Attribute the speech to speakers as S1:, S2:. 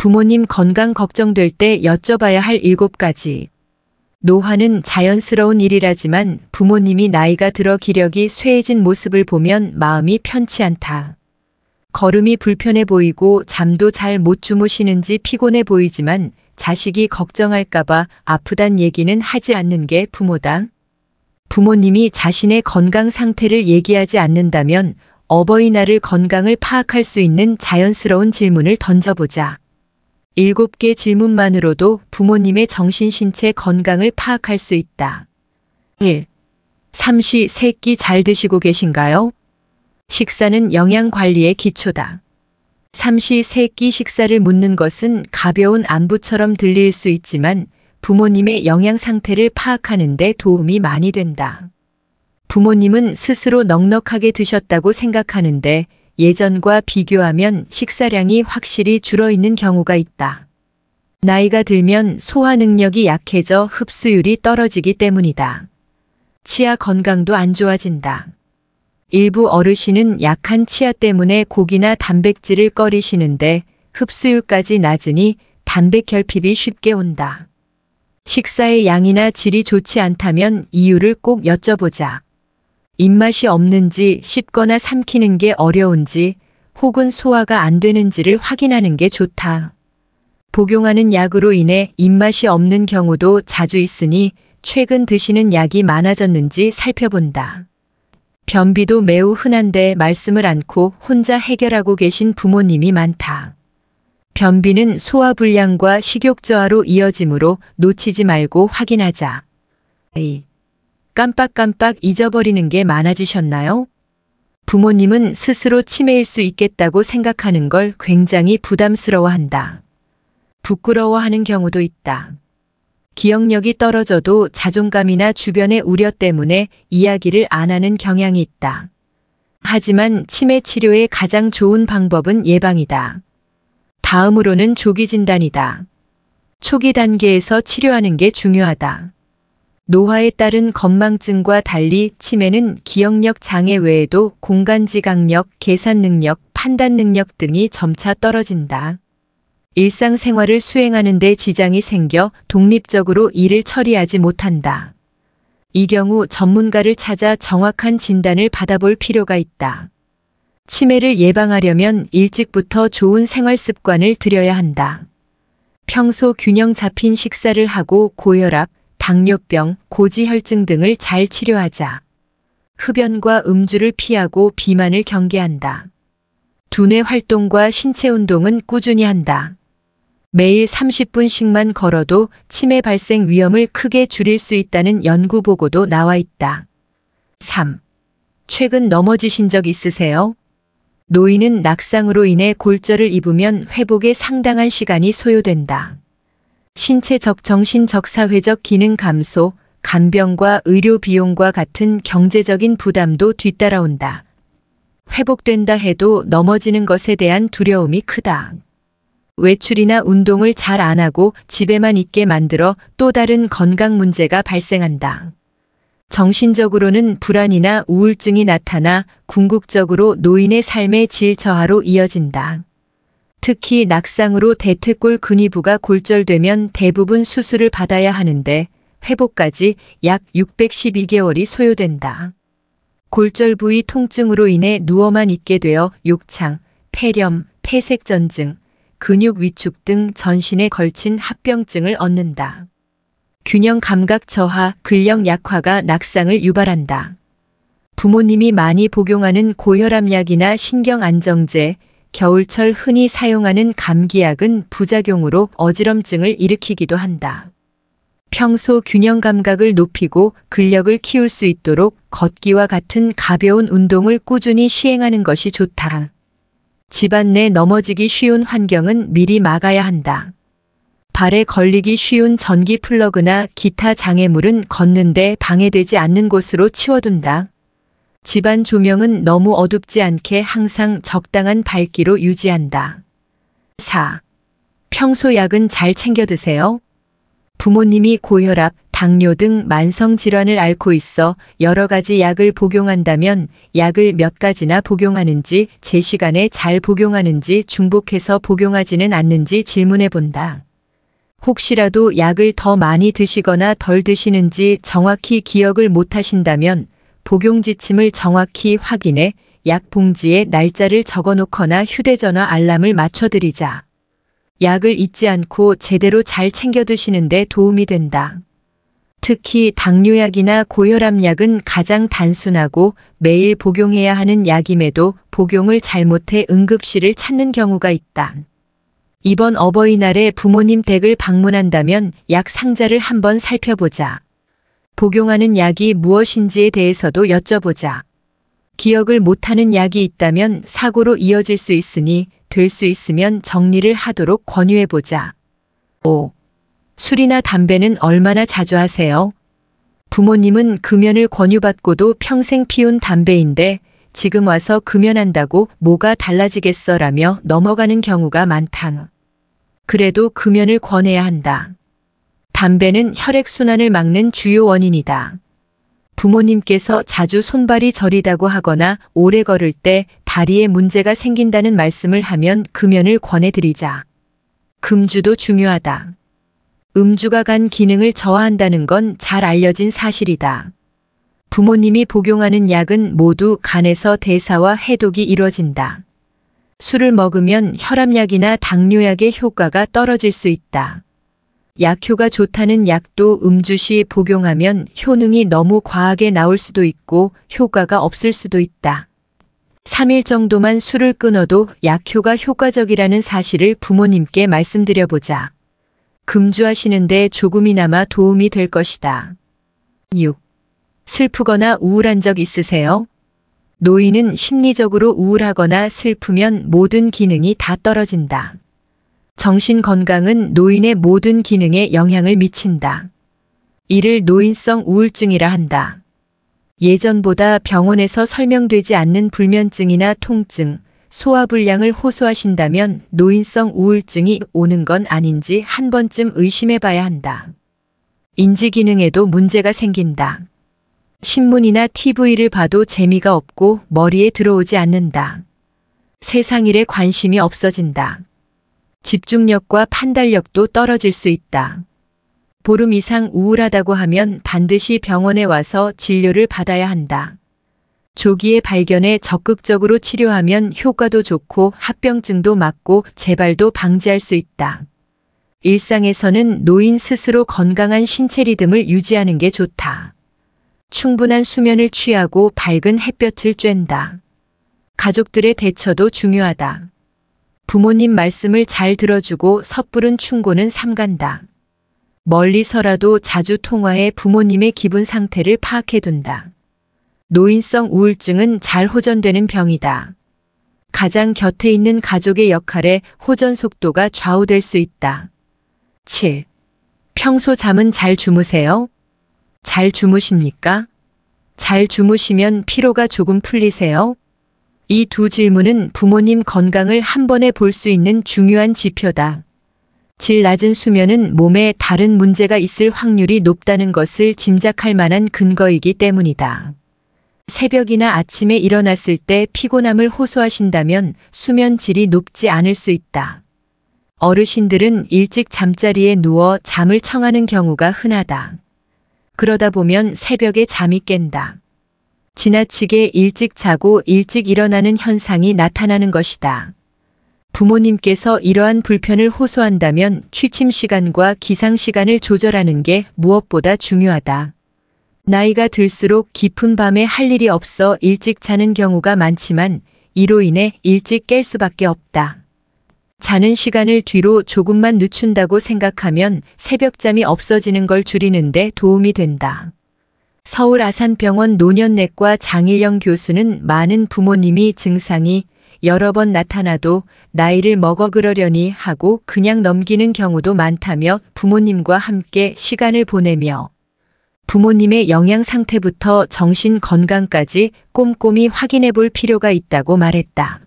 S1: 부모님 건강 걱정될 때 여쭤봐야 할 7가지. 노화는 자연스러운 일이라지만 부모님이 나이가 들어 기력이 쇠해진 모습을 보면 마음이 편치 않다. 걸음이 불편해 보이고 잠도 잘 못 주무시는지 피곤해 보이지만 자식이 걱정할까봐 아프단 얘기는 하지 않는 게 부모다. 부모님이 자신의 건강 상태를 얘기하지 않는다면 어버이날을 건강을 파악할 수 있는 자연스러운 질문을 던져보자. 7개 질문만으로도 부모님의 정신신체 건강을 파악할 수 있다. 1. 삼시 세끼 잘 드시고 계신가요? 식사는 영양관리의 기초다. 삼시 세끼 식사를 묻는 것은 가벼운 안부처럼 들릴 수 있지만 부모님의 영양 상태를 파악하는 데 도움이 많이 된다. 부모님은 스스로 넉넉하게 드셨다고 생각하는데 예전과 비교하면 식사량이 확실히 줄어있는 경우가 있다. 나이가 들면 소화 능력이 약해져 흡수율이 떨어지기 때문이다. 치아 건강도 안 좋아진다. 일부 어르신은 약한 치아 때문에 고기나 단백질을 꺼리시는데 흡수율까지 낮으니 단백 결핍이 쉽게 온다. 식사의 양이나 질이 좋지 않다면 이유를 꼭 여쭤보자. 입맛이 없는지 씹거나 삼키는 게 어려운지 혹은 소화가 안 되는지를 확인하는 게 좋다. 복용하는 약으로 인해 입맛이 없는 경우도 자주 있으니 최근 드시는 약이 많아졌는지 살펴본다. 변비도 매우 흔한데 말씀을 않고 혼자 해결하고 계신 부모님이 많다. 변비는 소화불량과 식욕저하로 이어지므로 놓치지 말고 확인하자. 깜빡깜빡 잊어버리는 게 많아지셨나요? 부모님은 스스로 치매일 수 있겠다고 생각하는 걸 굉장히 부담스러워한다. 부끄러워하는 경우도 있다. 기억력이 떨어져도 자존감이나 주변의 우려 때문에 이야기를 안 하는 경향이 있다. 하지만 치매 치료의 가장 좋은 방법은 예방이다. 다음으로는 조기 진단이다. 초기 단계에서 치료하는 게 중요하다. 노화에 따른 건망증과 달리 치매는 기억력 장애 외에도 공간지각력, 계산 능력, 판단 능력 등이 점차 떨어진다. 일상생활을 수행하는 데 지장이 생겨 독립적으로 일을 처리하지 못한다. 이 경우 전문가를 찾아 정확한 진단을 받아볼 필요가 있다. 치매를 예방하려면 일찍부터 좋은 생활 습관을 들여야 한다. 평소 균형 잡힌 식사를 하고 고혈압, 당뇨병, 고지혈증 등을 잘 치료하자. 흡연과 음주를 피하고 비만을 경계한다. 두뇌 활동과 신체 운동은 꾸준히 한다. 매일 30분씩만 걸어도 치매 발생 위험을 크게 줄일 수 있다는 연구 보고도 나와 있다. 3. 최근 넘어지신 적 있으세요? 노인은 낙상으로 인해 골절을 입으면 회복에 상당한 시간이 소요된다. 신체적 정신적 사회적 기능 감소, 간병과 의료 비용과 같은 경제적인 부담도 뒤따라온다. 회복된다 해도 넘어지는 것에 대한 두려움이 크다. 외출이나 운동을 잘 안 하고 집에만 있게 만들어 또 다른 건강 문제가 발생한다. 정신적으로는 불안이나 우울증이 나타나 궁극적으로 노인의 삶의 질 저하로 이어진다. 특히 낙상으로 대퇴골 근위부가 골절되면 대부분 수술을 받아야 하는데 회복까지 약 612개월이 소요된다. 골절 부위 통증으로 인해 누워만 있게 되어 욕창, 폐렴, 폐색전증, 근육 위축 등 전신에 걸친 합병증을 얻는다. 균형 감각 저하, 근력 약화가 낙상을 유발한다. 부모님이 많이 복용하는 고혈압약이나 신경안정제, 겨울철 흔히 사용하는 감기약은 부작용으로 어지럼증을 일으키기도 한다. 평소 균형 감각을 높이고 근력을 키울 수 있도록 걷기와 같은 가벼운 운동을 꾸준히 시행하는 것이 좋다. 집안 내 넘어지기 쉬운 환경은 미리 막아야 한다. 발에 걸리기 쉬운 전기 플러그나 기타 장애물은 걷는데 방해되지 않는 곳으로 치워둔다. 집안 조명은 너무 어둡지 않게 항상 적당한 밝기로 유지한다. 4. 평소 약은 잘 챙겨 드세요? 부모님이 고혈압, 당뇨 등 만성 질환을 앓고 있어 여러 가지 약을 복용한다면 약을 몇 가지나 복용하는지, 제 시간에 잘 복용하는지, 중복해서 복용하지는 않는지 질문해 본다. 혹시라도 약을 더 많이 드시거나 덜 드시는지 정확히 기억을 못 하신다면 복용 지침을 정확히 확인해 약 봉지에 날짜를 적어 놓거나 휴대전화 알람을 맞춰드리자. 약을 잊지 않고 제대로 잘 챙겨 드시는데 도움이 된다. 특히 당뇨약이나 고혈압 약은 가장 단순하고 매일 복용해야 하는 약임에도 복용을 잘못해 응급실을 찾는 경우가 있다. 이번 어버이날에 부모님 댁을 방문한다면 약 상자를 한번 살펴보자. 복용하는 약이 무엇인지에 대해서도 여쭤보자. 기억을 못하는 약이 있다면 사고로 이어질 수 있으니 될 수 있으면 정리를 하도록 권유해보자. 5. 술이나 담배는 얼마나 자주 하세요? 부모님은 금연을 권유받고도 평생 피운 담배인데 지금 와서 금연한다고 뭐가 달라지겠어라며 넘어가는 경우가 많다. 그래도 금연을 권해야 한다. 담배는 혈액순환을 막는 주요 원인이다. 부모님께서 자주 손발이 저리다고 하거나 오래 걸을 때 다리에 문제가 생긴다는 말씀을 하면 금연을 권해드리자. 금주도 중요하다. 음주가 간 기능을 저하한다는 건 잘 알려진 사실이다. 부모님이 복용하는 약은 모두 간에서 대사와 해독이 이루어진다. 술을 먹으면 혈압약이나 당뇨약의 효과가 떨어질 수 있다. 약효가 좋다는 약도 음주 시 복용하면 효능이 너무 과하게 나올 수도 있고 효과가 없을 수도 있다. 3일 정도만 술을 끊어도 약효가 효과적이라는 사실을 부모님께 말씀드려보자. 금주하시는데 조금이나마 도움이 될 것이다. 6. 슬프거나 우울한 적 있으세요? 노인은 심리적으로 우울하거나 슬프면 모든 기능이 다 떨어진다. 정신 건강은 노인의 모든 기능에 영향을 미친다. 이를 노인성 우울증이라 한다. 예전보다 병원에서 설명되지 않는 불면증이나 통증, 소화불량을 호소하신다면 노인성 우울증이 오는 건 아닌지 한 번쯤 의심해 봐야 한다. 인지기능에도 문제가 생긴다. 신문이나 TV를 봐도 재미가 없고 머리에 들어오지 않는다. 세상 일에 관심이 없어진다. 집중력과 판단력도 떨어질 수 있다. 보름 이상 우울하다고 하면 반드시 병원에 와서 진료를 받아야 한다. 조기에 발견해 적극적으로 치료하면 효과도 좋고 합병증도 막고 재발도 방지할 수 있다. 일상에서는 노인 스스로 건강한 신체 리듬을 유지하는 게 좋다. 충분한 수면을 취하고 밝은 햇볕을 쬐다. 가족들의 대처도 중요하다. 부모님 말씀을 잘 들어주고 섣부른 충고는 삼간다. 멀리서라도 자주 통화해 부모님의 기분 상태를 파악해둔다. 노인성 우울증은 잘 호전되는 병이다. 가장 곁에 있는 가족의 역할에 호전 속도가 좌우될 수 있다. 7. 평소 잠은 잘 주무세요? 잘 주무십니까? 잘 주무시면 피로가 조금 풀리세요? 이 두 질문은 부모님 건강을 한 번에 볼 수 있는 중요한 지표다. 질 낮은 수면은 몸에 다른 문제가 있을 확률이 높다는 것을 짐작할 만한 근거이기 때문이다. 새벽이나 아침에 일어났을 때 피곤함을 호소하신다면 수면 질이 높지 않을 수 있다. 어르신들은 일찍 잠자리에 누워 잠을 청하는 경우가 흔하다. 그러다 보면 새벽에 잠이 깬다. 지나치게 일찍 자고 일찍 일어나는 현상이 나타나는 것이다. 부모님께서 이러한 불편을 호소한다면 취침 시간과 기상 시간을 조절하는 게 무엇보다 중요하다. 나이가 들수록 깊은 밤에 할 일이 없어 일찍 자는 경우가 많지만 이로 인해 일찍 깰 수밖에 없다. 자는 시간을 뒤로 조금만 늦춘다고 생각하면 새벽잠이 없어지는 걸 줄이는 데 도움이 된다. 서울 아산병원 노년내과 장일영 교수는 많은 부모님이 증상이 여러 번 나타나도 나이를 먹어 그러려니 하고 그냥 넘기는 경우도 많다며 부모님과 함께 시간을 보내며 부모님의 영양 상태부터 정신 건강까지 꼼꼼히 확인해 볼 필요가 있다고 말했다.